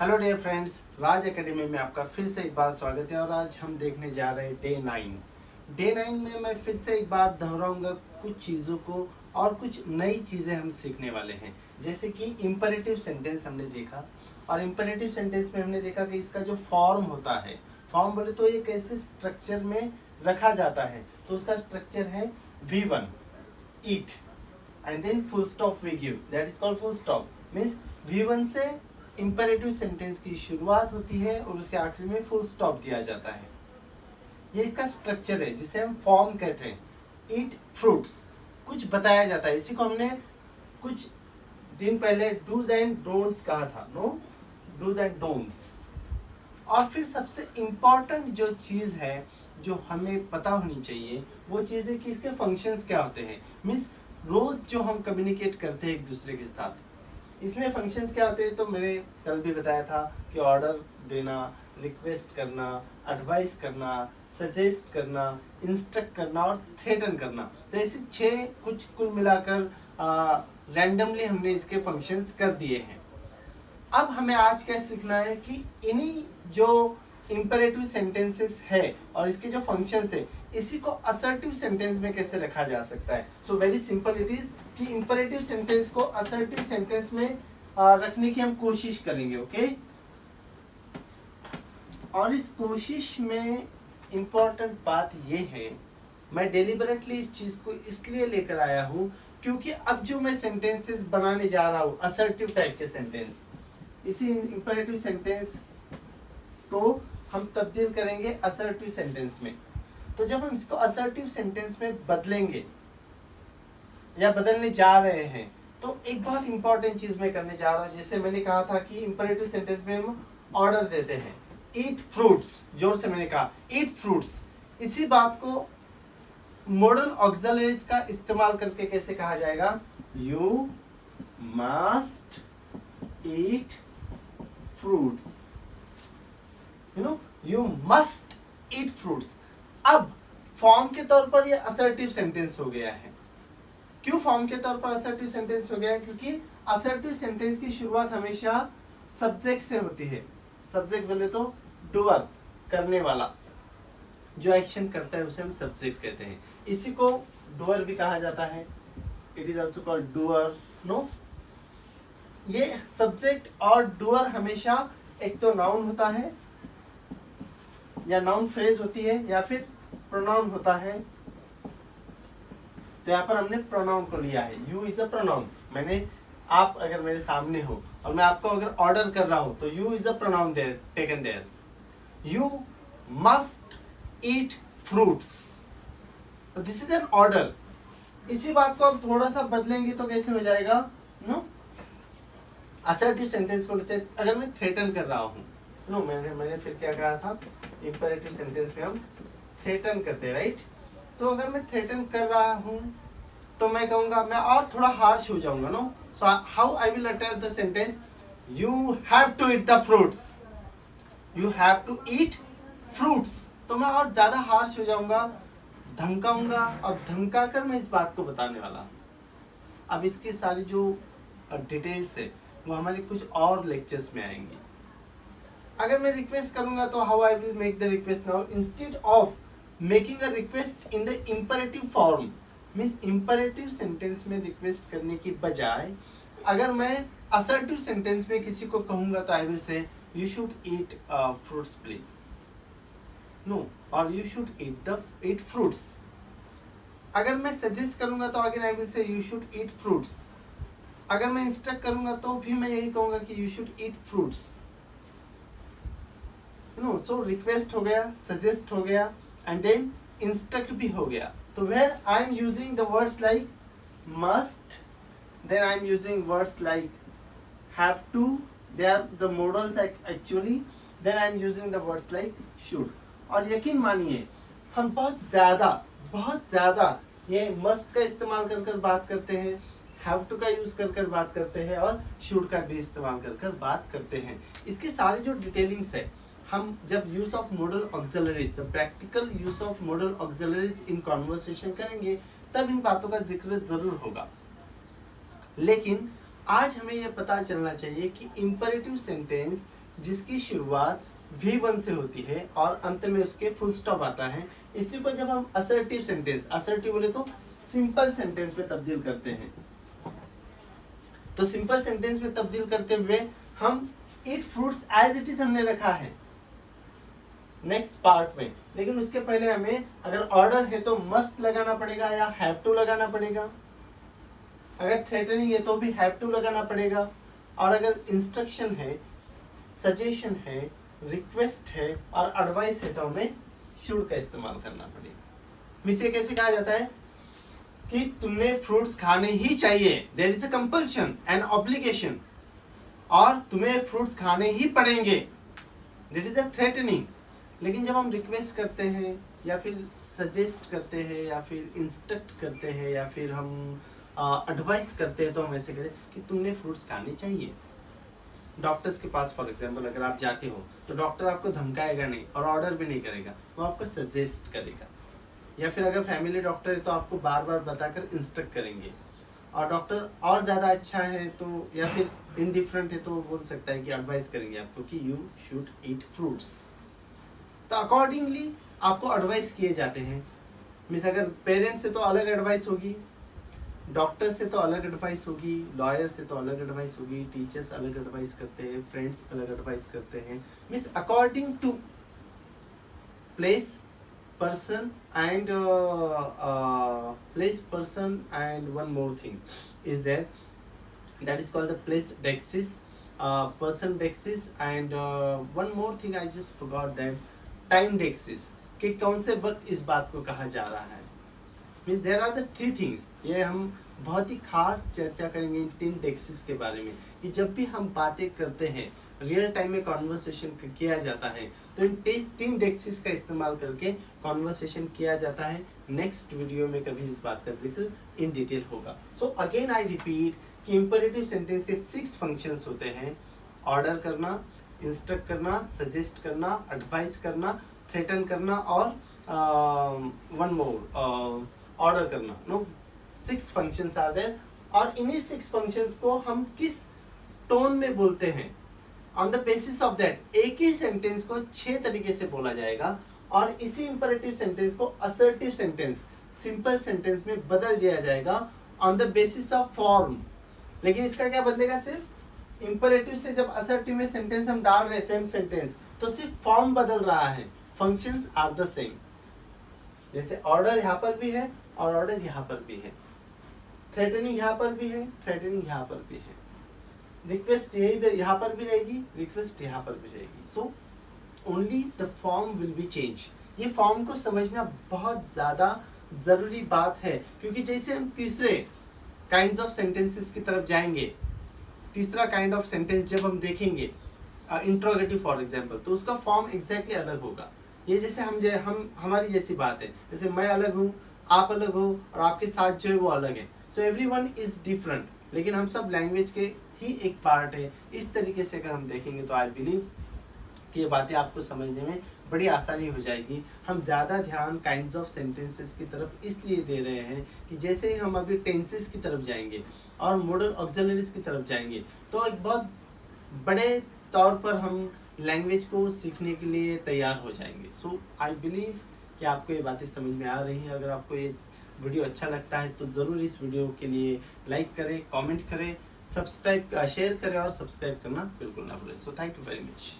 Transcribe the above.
Hello dear friends, राज academy में आपका फिर से एक बार स्वागत है। और आज हम देखने जा रहे हैं डे 9 में मैं फिर से एक बार दोहराऊंगा कुछ चीज़ों को और कुछ नई चीज़ें हम सीखने वाले हैं। जैसे कि इम्परेटिव सेंटेंस हमने देखा, और इम्परेटिव सेंटेंस में हमने देखा कि इसका जो फॉर्म होता है, फॉर्म बोले तो एक ऐसे स्ट्रक्चर में रखा जाता है। तो उसका स्ट्रक्चर है V1 eat and then full stop we give, that is called full stop. Means V1 से इंपेरेटिव सेंटेंस की शुरुआत होती है और उसके आखिरी में फुल स्टॉप दिया जाता है। ये इसका स्ट्रक्चर है जिसे हम फॉर्म कहते हैं। ईट फ्रूट्स, कुछ बताया जाता है। इसी को हमने कुछ दिन पहले डूज एंड डोंट्स कहा था, नो डूज एंड डोंट्स। और फिर सबसे इम्पॉर्टेंट जो चीज़ है जो हमें पता होनी चाहिए वो चीज़ है कि इसके फंक्शंस क्या होते हैं। मीन्स रोज जो हम कम्युनिकेट करते हैं एक दूसरे के साथ, इसमें फंक्शंस क्या होते हैं। तो मैंने कल भी बताया था कि ऑर्डर देना, रिक्वेस्ट करना, एडवाइस करना, सजेस्ट करना, इंस्ट्रक्ट करना और थ्रेटन करना। तो ऐसे 6 कुछ कुल मिलाकर रैंडमली हमने इसके फंक्शंस कर दिए हैं। अब हमें आज क्या सीखना है कि इन्हीं जो इम्पेरेटिव सेंटेंसेस है और इसके जो फंक्शंस है, इसी को असर्टिव सेंटेंस में कैसे रखा जा सकता है। So very simple it is कि इम्पेरेटिव सेंटेंस को असर्टिव सेंटेंस में रखने की हम कोशिश करेंगे, ओके। और इस कोशिश में इम्पोर्टेंट बात ये है, मैं डेलिबरेटली इस चीज को इसलिए लेकर आया हूं क्योंकि अब जो मैं सेंटेंसेस बनाने जा रहा हूं असर्टिव टाइप के सेंटेंस, इसी इम्पेरेटिव सेंटेंस को हम तब्दील करेंगे असर्टिव सेंटेंस में। तो जब हम इसको असर्टिव सेंटेंस में बदलेंगे या बदलने जा रहे हैं तो एक बहुत इंपॉर्टेंट चीज मैं करने जा रहा हूं। जैसे मैंने कहा था कि इंपेरेटिव सेंटेंस में हम ऑर्डर देते हैं, ईट फ्रूट्स, जोर से मैंने कहा ईट फ्रूट्स। इसी बात को मॉडल ऑक्सिलरीज का इस्तेमाल करके कैसे कहा जाएगा, you must eat fruits, you must eat fruits. अब फॉर्म के तौर पर यह असर्टिव सेंटेंस हो गया है। क्यों फॉर्म के तौर पर असर्टिव सेंटेंस हो गया है? क्योंकि असर्टिव सेंटेंस की शुरुआत हमेशा सब्जेक्ट से होती है। सब्जेक्ट बोले तो डूअर, करने वाला, जो एक्शन करता है उसे हम सब्जेक्ट कहते हैं। इसी को डूअर भी कहा जाता है, it is also called doer, no. ये सब्जेक्ट और डूअर हमेशा एक तो नाउन होता है या नाउन फ्रेज होती है या फिर प्रोनाउन होता है। तो यहाँ पर हमने प्रोनाउन को लिया है, यू इज अ प्रोनाउन। मैंने, आप अगर मेरे सामने हो और मैं आपको अगर ऑर्डर कर रहा हूं तो you is a pronoun there, taken there. You must eat fruits, तो दिस इज एन ऑर्डर। इसी बात को अब थोड़ा सा बदलेंगे तो कैसे हो जाएगा, नो। असर्टिव सेंटेंस को लेते हैं, अगर मैं थ्रेटन कर रहा हूं, नो, मैंने फिर क्या कहा था, इंपेरेटिव सेंटेंस में हम थ्रेटन करते हैं, राइट। तो अगर मैं थ्रेटन कर रहा हूं तो मैं कहूंगा, मैं और थोड़ा हार्श हो जाऊंगा, no. So how I will utter the sentence, you have to eat the fruits, you have to eat fruits. तो मैं और ज्यादा हार्श हो जाऊंगा, धमकाऊंगा, और धमका कर मैं इस बात को बताने वाला हूं। अब इसकी सारी जो डिटेल्स है वो हमारे कुछ और लेक्चर्स में आएंगी। अगर मैं रिक्वेस्ट करूंगा तो how I will make the request now, instead of making a request in the imperative form, means imperative sentence में रिक्वेस्ट करने की बजाय अगर मैं असर्टिव सेंटेंस में किसी को कहूंगा तो I will say you should eat fruits please, no, और यू शुड ईट फ्रूट्स। अगर मैं सजेस्ट करूंगा तो again I will say you should eat fruits. अगर मैं इंस्ट्रक्ट करूंगा तो भी मैं यही कहूंगा कि you should eat fruits, no. So request हो गया, सजेस्ट हो गया, एंड देन इंस्ट्रक्ट भी हो गया। तो where I am using the words like must, then I am using words like have to, they are the models actually, then I am using the words like should. और यकीन मानिए हम बहुत ज़्यादा ये मस्ट का इस्तेमाल कर बात करते हैं, हैव टू का यूज कर बात करते हैं, और शुड का भी इस्तेमाल कर बात करते हैं। इसकी सारी जो डिटेलिंग्स है, हम जब use of model auxiliaries, the practical use of model auxiliaries in conversation करेंगे तब इन बातों का जिक्र जरूर होगा। लेकिन आज हमें यह पता चलना चाहिए कि इंपेरेटिव सेंटेंस जिसकी शुरुआत V1 से होती है और अंत में उसके फुल स्टॉप आता है। इसी को जब हम असर्टिव सेंटेंस, असर्टिव बोले तो सिंपल सेंटेंस में तब्दील करते हैं, तो सिंपल सेंटेंस में तब्दील करते हुए हम eat fruits as it is हमने रखा है नेक्स्ट पार्ट में। लेकिन उसके पहले हमें अगर ऑर्डर है तो मस्ट लगाना पड़ेगा या हैव टू लगाना पड़ेगा, अगर थ्रेटनिंग है तो भी हैव टू लगाना पड़ेगा, और अगर इंस्ट्रक्शन है, सजेशन है, रिक्वेस्ट है और एडवाइस है तो हमें शुड का इस्तेमाल करना पड़ेगा। इसे कैसे कहा जाता है कि तुमने फ्रूट्स खाने ही चाहिए, there is a compulsion and obligation, और तुम्हें फ्रूट्स खाने ही पड़ेंगे, दैट इज अ थ्रेटनिंग। लेकिन जब हम रिक्वेस्ट करते हैं या फिर सजेस्ट करते हैं या फिर इंस्ट्रक्ट करते हैं या फिर हम एडवाइस करते हैं तो हम ऐसे कहते हैं कि तुमने फ्रूट्स खाने चाहिए। डॉक्टर्स के पास फॉर एग्जांपल अगर आप जाते हो तो डॉक्टर आपको धमकाएगा नहीं और ऑर्डर भी नहीं करेगा, वो आपको सजेस्ट करेगा। या फिर अगर फैमिली डॉक्टर है तो आपको बार बार बताकर इंस्ट्रक्ट करेंगे, और डॉक्टर और ज़्यादा अच्छा है तो या फिर इनडिफरेंट है तो वो बोल सकता है कि एडवाइस करेंगे आपको कि यू शुड ईट फ्रूट्स। तो अकॉर्डिंगली आपको एडवाइस किए जाते हैं। मीन्स अगर पेरेंट्स से तो अलग एडवाइस होगी, डॉक्टर से तो अलग एडवाइस होगी, लॉयर से तो अलग एडवाइस होगी, टीचर्स अलग एडवाइस करते हैं, फ्रेंड्स अलग एडवाइस करते हैं। Means according to place, person and place, person and one more thing is there, that is called the place dexis, person dexis and one more thing I just forgot that, time dexis, कि कौन से वक्त इस बात को कहा जा रहा है। Means there are the 3 things. ये हम बहुत ही खास चर्चा करेंगे इन 3 डेक्सिस के बारे में, कि जब भी हम बातें करते हैं, रियल टाइम में कॉन्वर्सेशन किया जाता है तो इन 3 डेक्सिस का इस्तेमाल करके कॉन्वर्सेशन किया जाता है। नेक्स्ट वीडियो में कभी इस बात का जिक्र इन डिटेल होगा। सो अगेन आई रिपीट कि इंपेरेटिव सेंटेंस के 6 फंक्शंस होते हैं: ऑर्डर करना, इंस्ट्रक्ट करना, सजेस्ट करना, एडवाइस करना, थ्रेटन करना और वन मोर ऑर्डर करना। नो 6 फंक्शंस आर देयर, और इन्हीं 6 फंक्शंस को हम किस टोन में बोलते हैं, on the basis of that एक ही सेंटेंस को 6 तरीके से बोला जाएगा, और इसी इंपेरेटिव सेंटेंस को असर्टिव सेंटेंस, सिंपल सेंटेंस में बदल दिया जाएगा on the basis of form. लेकिन इसका क्या बदलेगा, सिर्फ इंपेरेटिव से जब असर्टिव में सेंटेंस हम डाल रहे हैं सेम सेंटेंस, तो सिर्फ फॉर्म बदल रहा है, फंक्शंस आर द सेम। जैसे ऑर्डर यहाँ पर भी है और ऑर्डर यहाँ पर भी है, थ्रेटनिंग यहाँ पर भी है, थ्रेटनिंग यहाँ पर भी है, रिक्वेस्ट यहाँ पर भी रहेगी, रिक्वेस्ट यहाँ पर भी रहेगी। So only the form will be change. ये फॉर्म को समझना बहुत ज़्यादा ज़रूरी बात है, क्योंकि जैसे हम तीसरे काइंड्स ऑफ सेंटेंसेस की तरफ जाएंगे, तीसरा काइंड ऑफ सेंटेंस जब हम देखेंगे, इंट्रोगेटिव फॉर एग्जाम्पल, तो उसका फॉर्म एग्जैक्टली अलग होगा। ये जैसे हम हमारी जैसी बात है, जैसे मैं अलग हूँ, आप अलग हो और आपके साथ जो है वो अलग है। सो एवरीवन इज डिफरेंट, लेकिन हम सब लैंग्वेज के ही एक पार्ट है। इस तरीके से अगर हम देखेंगे तो आई बिलीव कि ये बातें आपको समझने में बड़ी आसानी हो जाएगी। हम ज़्यादा ध्यान काइंड्स ऑफ सेंटेंसेस की तरफ इसलिए दे रहे हैं कि जैसे ही हम अभी टेंसेस की तरफ जाएंगे और मॉडल ऑक्सिलरीज की तरफ जाएंगे तो एक बहुत बड़े तौर पर हम लैंग्वेज को सीखने के लिए तैयार हो जाएंगे। सो आई बिलीव कि आपको ये बातें समझ में आ रही हैं। अगर आपको ये वीडियो अच्छा लगता है तो ज़रूर इस वीडियो के लिए लाइक करें, कमेंट करें, सब्सक्राइब शेयर करें और सब्सक्राइब करना बिल्कुल ना भूलें। So thank you very much.